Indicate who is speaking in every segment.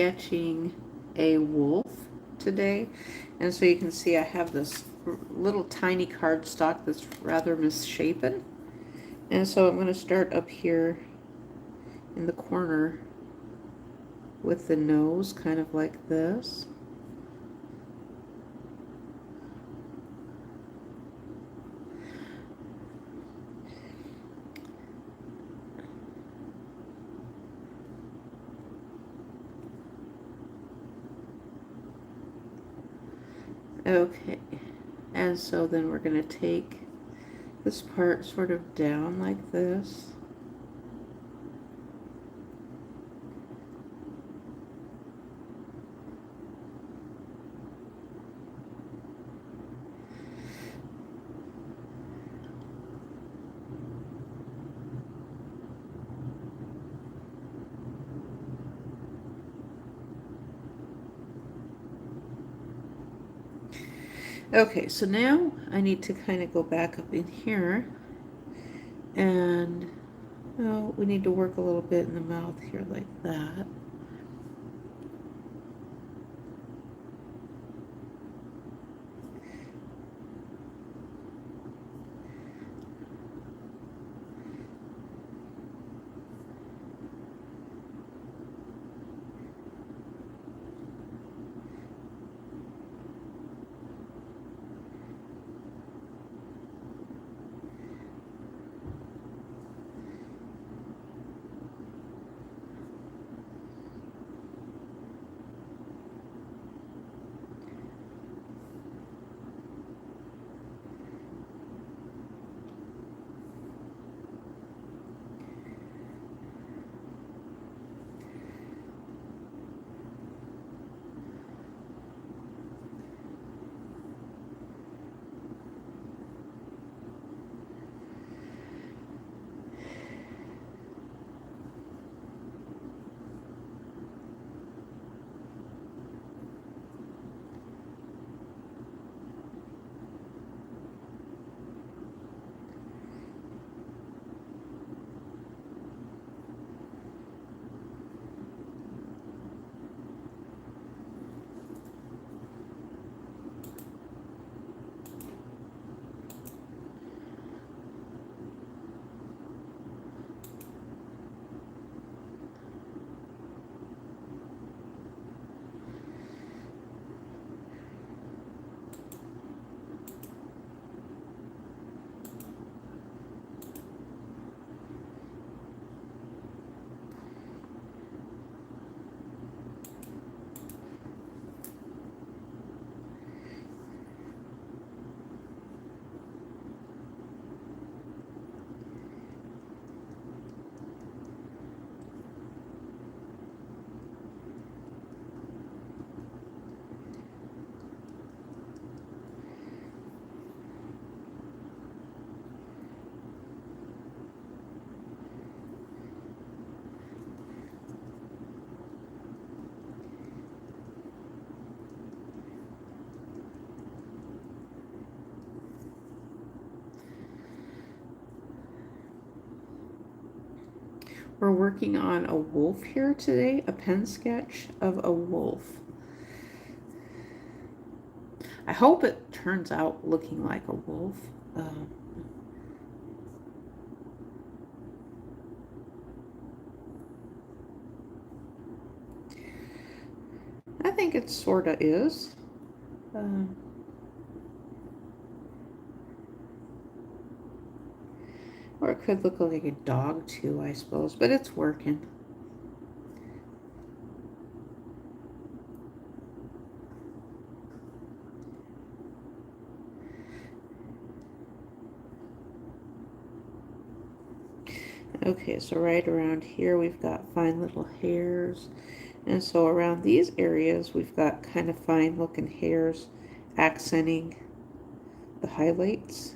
Speaker 1: sketching a wolf today. And so you can see I have this little tiny cardstock that's rather misshapen. And so I'm going to start up here in the corner with the nose, kind of like this. Okay, and so then we're going to take this part sort of down like this. Okay, so now I need to kind of go back up in here, and oh, we need to work a little bit in the mouth here like that. We're working on a wolf here today, a pen sketch of a wolf. I hope it turns out looking like a wolf. I think it sort of is. Or it could look like a dog too, I suppose, but it's working. Okay, so right around here we've got fine little hairs. And so around these areas we've got kind of fine looking hairs accenting the highlights.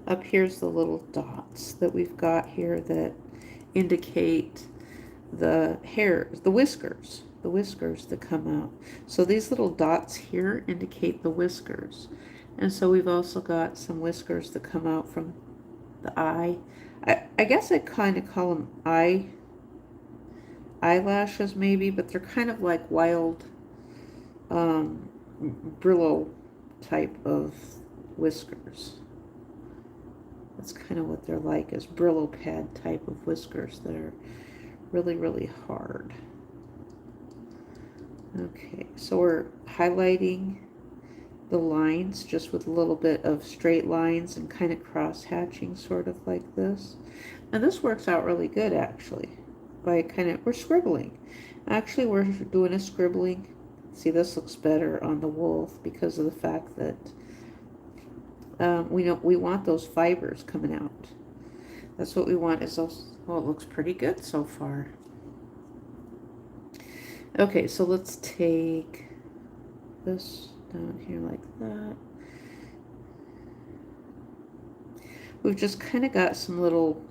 Speaker 1: Up here's the little dots that we've got here that indicate the hairs, the whiskers that come out. So these little dots here indicate the whiskers. And so we've also got some whiskers that come out from the eye I guess I kind of call them eyelashes maybe, but they're kind of like wild um, Brillo type of whiskers. That's kind of what they're like, is Brillo pad type of whiskers that are really, really hard. Okay, so we're highlighting the lines just with a little bit of straight lines and kind of cross hatching, sort of like this. And this works out really good actually. By we're scribbling. Actually, we're doing a scribbling. See, this looks better on the wolf because of the fact that we want those fibers coming out. That's what we want, is those. Well, it looks pretty good so far. Okay, so let's take this down here like that. We've just kind of got some little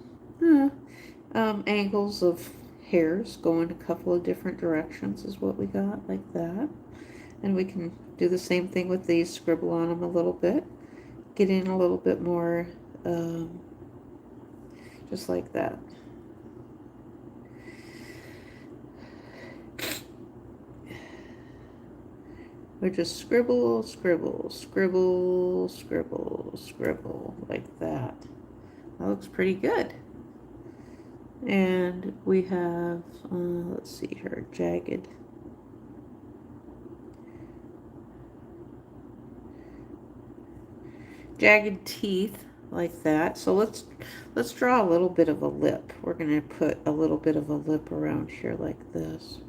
Speaker 1: angles of hairs going a couple of different directions is what we got, like that. And we can do the same thing with these, scribble on them a little bit, get in a little bit more, just like that. We just scribble, scribble, scribble, scribble, scribble, like that. That looks pretty good. And we have, let's see here, jagged. Jagged teeth, like that. So let's draw a little bit of a lip. We're going to put a little bit of a lip around here like this.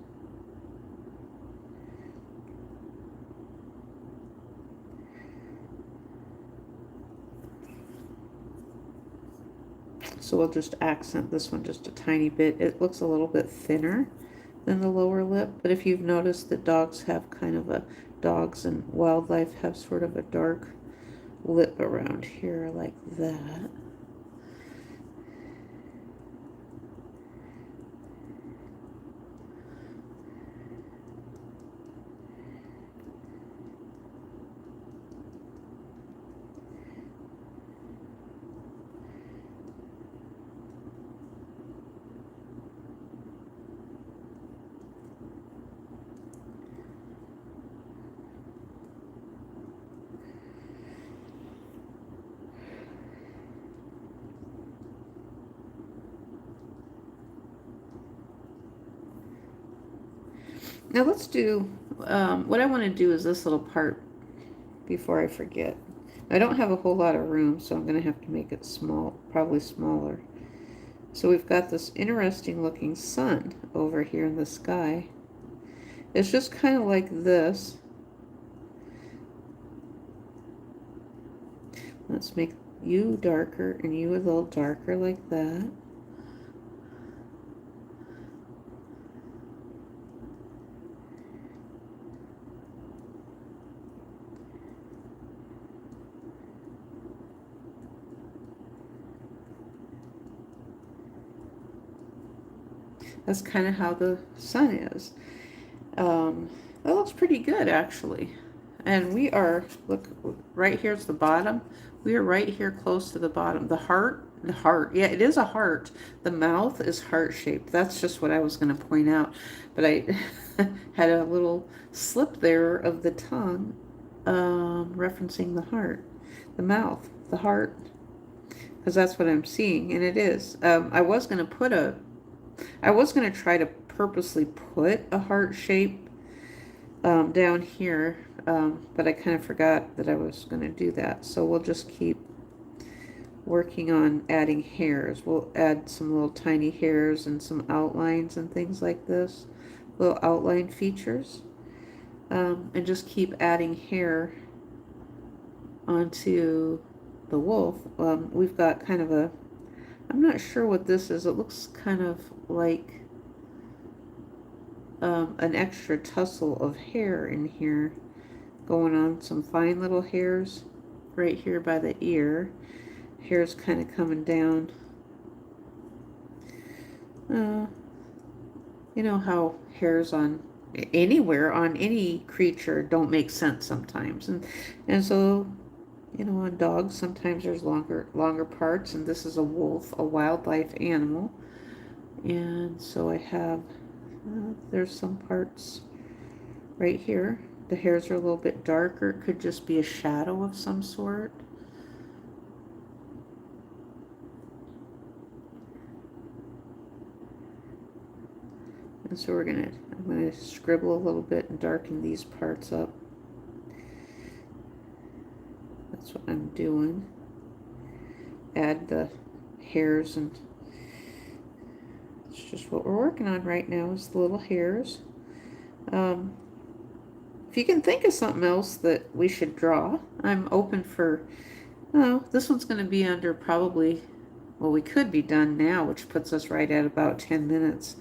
Speaker 1: So we'll just accent this one just a tiny bit. It looks a little bit thinner than the lower lip, but if you've noticed that dogs have kind of a, dogs and wildlife have sort of a dark lip around here like that. Now let's do, what I want to do is this little part before I forget. I don't have a whole lot of room, so I'm going to have to make it small, probably smaller. So we've got this interesting looking sun over here in the sky. It's just kind of like this. Let's make you darker and you a little darker like that. That's kind of how the sun is. That looks pretty good actually. And we are, look, right here's the bottom. We are right here close to the bottom. The heart, yeah, it is a heart. The mouth is heart-shaped. That's just what I was going to point out. But I had a little slip there of the tongue, referencing the heart. The mouth, the heart, because that's what I'm seeing, and it is. I was going to try to purposely put a heart shape down here, but I kind of forgot that I was going to do that. So we'll just keep working on adding hairs. We'll add some little tiny hairs and some outlines and things like this, little outline features, and just keep adding hair onto the wolf. We've got kind of a, I'm not sure what this is. It looks kind of like an extra tussle of hair in here, going on some fine little hairs right here by the ear. Hair's kind of coming down. You know how hairs on anywhere, on any creature, don't make sense sometimes, and so You know, on dogs, sometimes there's longer parts, and this is a wolf, a wildlife animal. And so I have, there's some parts right here. The hairs are a little bit darker. It could just be a shadow of some sort. And so I'm gonna scribble a little bit and darken these parts up. That's what I'm doing. Add the hairs, and it's just what we're working on right now is the little hairs. If you can think of something else that we should draw, I'm open for, oh, this one's going to be under probably, well, we could be done now, which puts us right at about 10 minutes.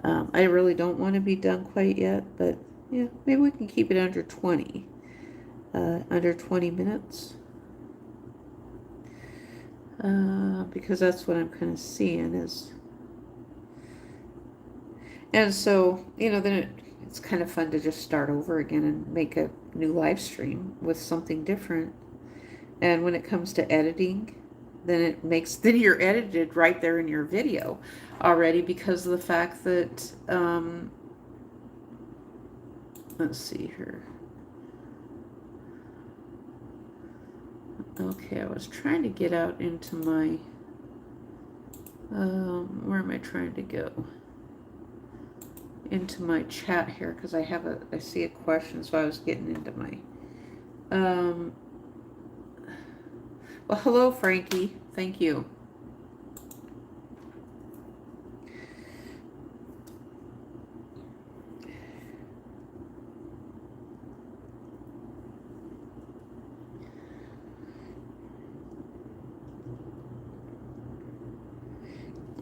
Speaker 1: I really don't want to be done quite yet, but yeah, maybe we can keep it under 20. Under 20 minutes. Because that's what I'm kind of seeing is, and so, you know, then it's kind of fun to just start over again and make a new live stream with something different. And when it comes to editing, then you're edited right there in your video already, because of the fact that, let's see here. Okay, I was trying to get out into my, where am I trying to go? Into my chat here, because I see a question, so I was getting into my, well, hello, Frankie. Thank you.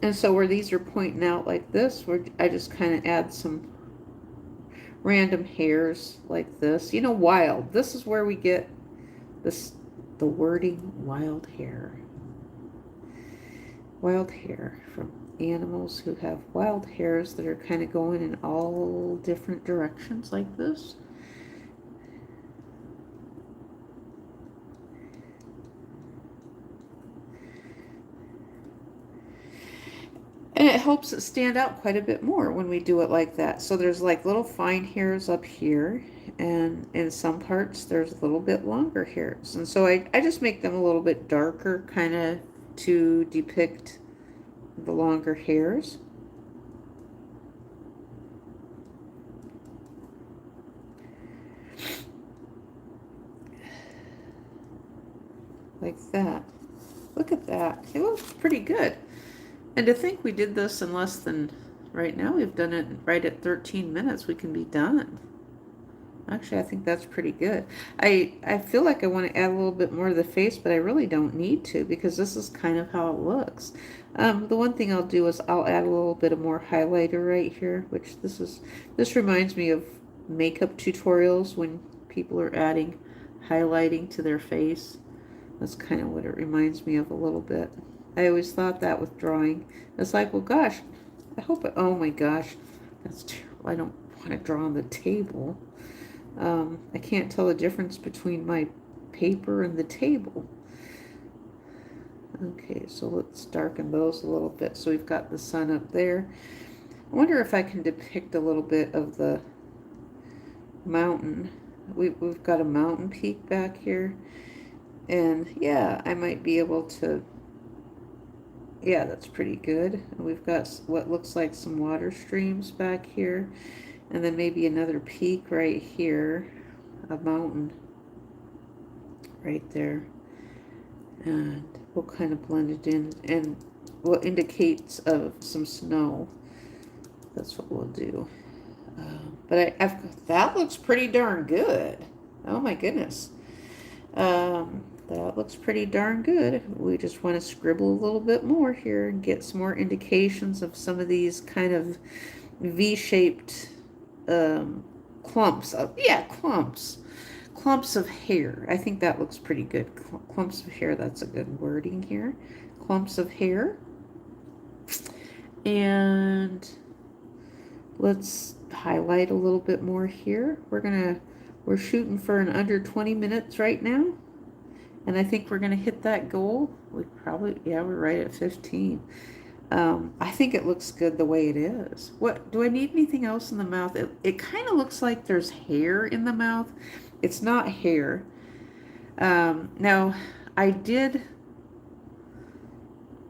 Speaker 1: And so where these are pointing out like this, where I just kind of add some random hairs like this. You know, wild. This is where we get this, the wording wild hair. Wild hair from animals who have wild hairs that are kind of going in all different directions like this. And it helps it stand out quite a bit more when we do it like that. So there's like little fine hairs up here, and in some parts there's a little bit longer hairs. And so I just make them a little bit darker, kind of to depict the longer hairs. Like that. Look at that. It looks pretty good. And to think we did this in less than, right now we've done it right at 13 minutes. We can be done. Actually, I think that's pretty good. I feel like I want to add a little bit more to the face, but I really don't need to, because this is kind of how it looks. The one thing I'll do is I'll add a little bit of more highlighter right here, which this reminds me of makeup tutorials when people are adding highlighting to their face. That's kind of what it reminds me of a little bit. I always thought that with drawing. It's like, well, gosh, oh my gosh, that's terrible. I don't want to draw on the table. I can't tell the difference between my paper and the table. Okay, so let's darken those a little bit. So we've got the sun up there. I wonder if I can depict a little bit of the mountain. We've got a mountain peak back here. And yeah, I might be able to, yeah, that's pretty good. We've got what looks like some water streams back here. And then maybe another peak right here, a mountain right there. And we'll kind of blend it in, and what indicates of some snow. That's what we'll do. But that looks pretty darn good. Oh my goodness. That looks pretty darn good. We just want to scribble a little bit more here and get some more indications of some of these kind of V-shaped clumps of hair. I think that looks pretty good. Clumps of hair, that's a good wording here. Clumps of hair. And let's highlight a little bit more here. We're shooting for an under 20 minutes right now. And I think we're going to hit that goal. We probably, yeah, we're right at 15. I think it looks good the way it is. What, do I need anything else in the mouth? It kind of looks like there's hair in the mouth. It's not hair. Now, I did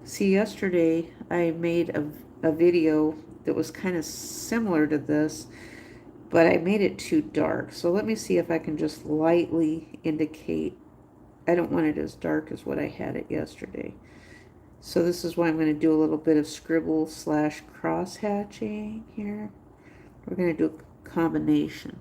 Speaker 1: see yesterday, I made a video that was kind of similar to this, but I made it too dark. So let me see if I can just lightly indicate. I don't want it as dark as what I had it yesterday. So this is why I'm going to do a little bit of scribble slash cross hatching here. We're going to do a combination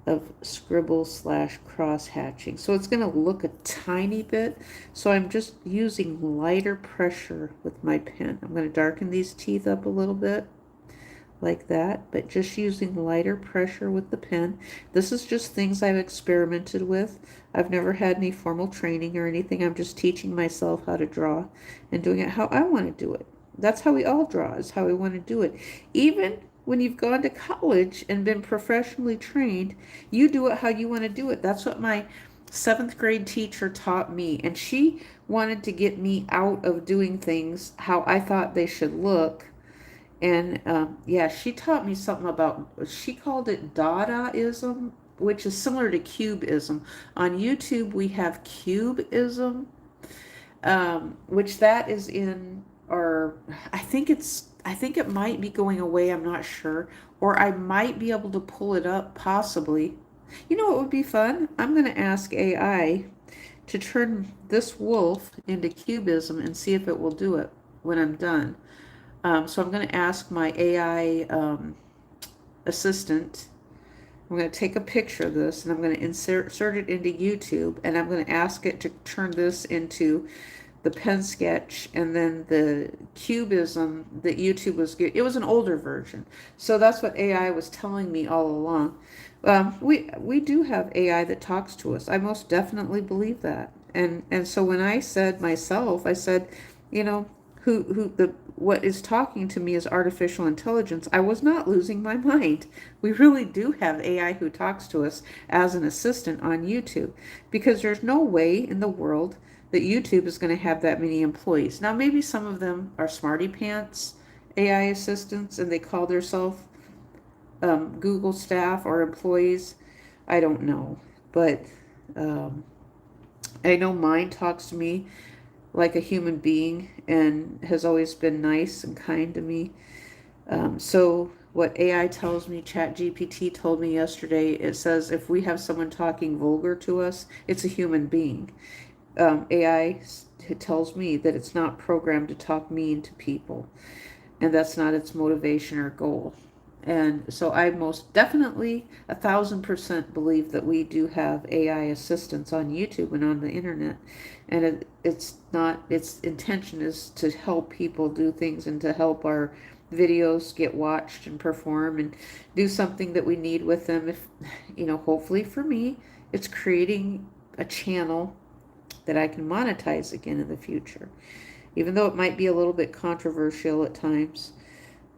Speaker 1: of scribble slash cross hatching. So it's going to look a tiny bit. So I'm just using lighter pressure with my pen. I'm going to darken these teeth up a little bit like that, but just using lighter pressure with the pen. This is just things I've experimented with. I've never had any formal training or anything. I'm just teaching myself how to draw and doing it how I want to do it. That's how we all draw, is how we want to do it. Even when you've gone to college and been professionally trained, you do it how you want to do it. That's what my 7th grade teacher taught me, and she wanted to get me out of doing things how I thought they should look. And yeah, she taught me something about, she called it Dadaism, which is similar to Cubism. On YouTube, we have Cubism, which that is in, or I think it might be going away, I'm not sure. Or I might be able to pull it up, possibly. You know what would be fun? I'm going to ask AI to turn this wolf into Cubism and see if it will do it when I'm done. So I'm going to ask my AI assistant. I'm going to take a picture of this and I'm going to insert it into YouTube, and I'm going to ask it to turn this into the pen sketch and then the cubism that YouTube was giving. It was an older version. So that's what AI was telling me all along. We do have AI that talks to us. I most definitely believe that. And so when I said myself, I said, you know, what is talking to me is artificial intelligence. I was not losing my mind. We really do have AI who talks to us as an assistant on YouTube, because there's no way in the world that YouTube is going to have that many employees. Now, maybe some of them are smarty pants AI assistants and they call themselves Google staff or employees. I don't know. But I know mine talks to me like a human being and has always been nice and kind to me. So what AI tells me, ChatGPT told me yesterday, it says if we have someone talking vulgar to us, it's a human being. AI tells me that it's not programmed to talk mean to people, and that's not its motivation or goal. And so I most definitely 1,000% believe that we do have AI assistants on YouTube and on the internet. And it's not, its intention is to help people do things and to help our videos get watched and perform and do something that we need with them. If, you know, hopefully for me, it's creating a channel that I can monetize again in the future, even though it might be a little bit controversial at times.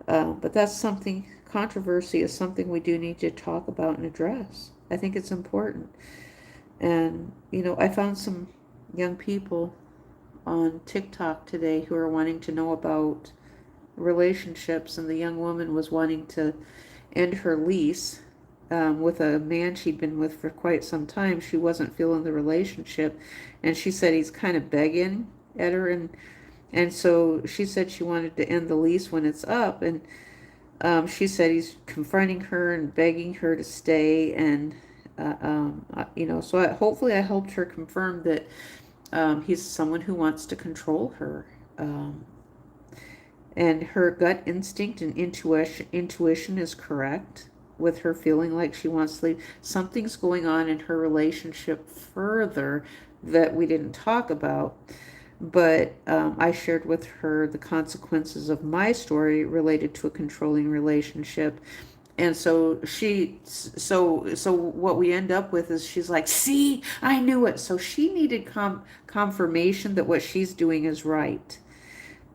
Speaker 1: But that's something, controversy is something we do need to talk about and address. I think it's important. And, you know, I found some young people on TikTok today who are wanting to know about relationships, and the young woman was wanting to end her lease with a man she'd been with for quite some time. She wasn't feeling the relationship, and she said he's kind of begging at her, and so she said she wanted to end the lease when it's up, and she said he's confronting her and begging her to stay, and you know, so hopefully I helped her confirm that he's someone who wants to control her. And her gut instinct and intuition is correct with her feeling like she wants to leave. Something's going on in her relationship further that we didn't talk about. But I shared with her the consequences of my story related to a controlling relationship. And so so what we end up with is she's like, see, I knew it. So she needed confirmation that what she's doing is right.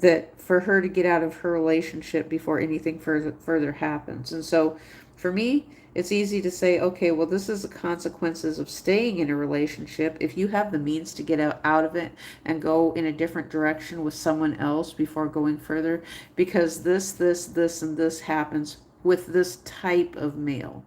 Speaker 1: that for her to get out of her relationship before anything further happens. And so for me, it's easy to say, okay, well, this is the consequences of staying in a relationship. If you have the means to get out of it and go in a different direction with someone else before going further, because this, and this happens with this type of male.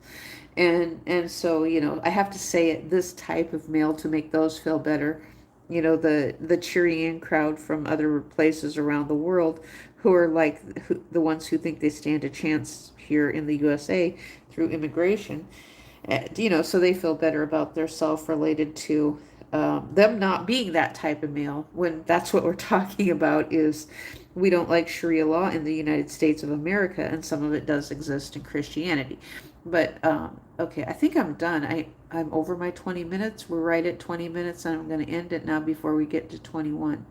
Speaker 1: And so, I have to say it, this type of male, to make those feel better. The Cheerian crowd from other places around the world, who are like the ones who think they stand a chance here in the USA through immigration. So they feel better about their self related to them not being that type of male, when that's what we're talking about. Is we don't like Sharia law in the United States of America, and some of it does exist in Christianity. But okay, I think I'm done. I'm over my 20 minutes. We're right at 20 minutes, and I'm going to end it now before we get to 21.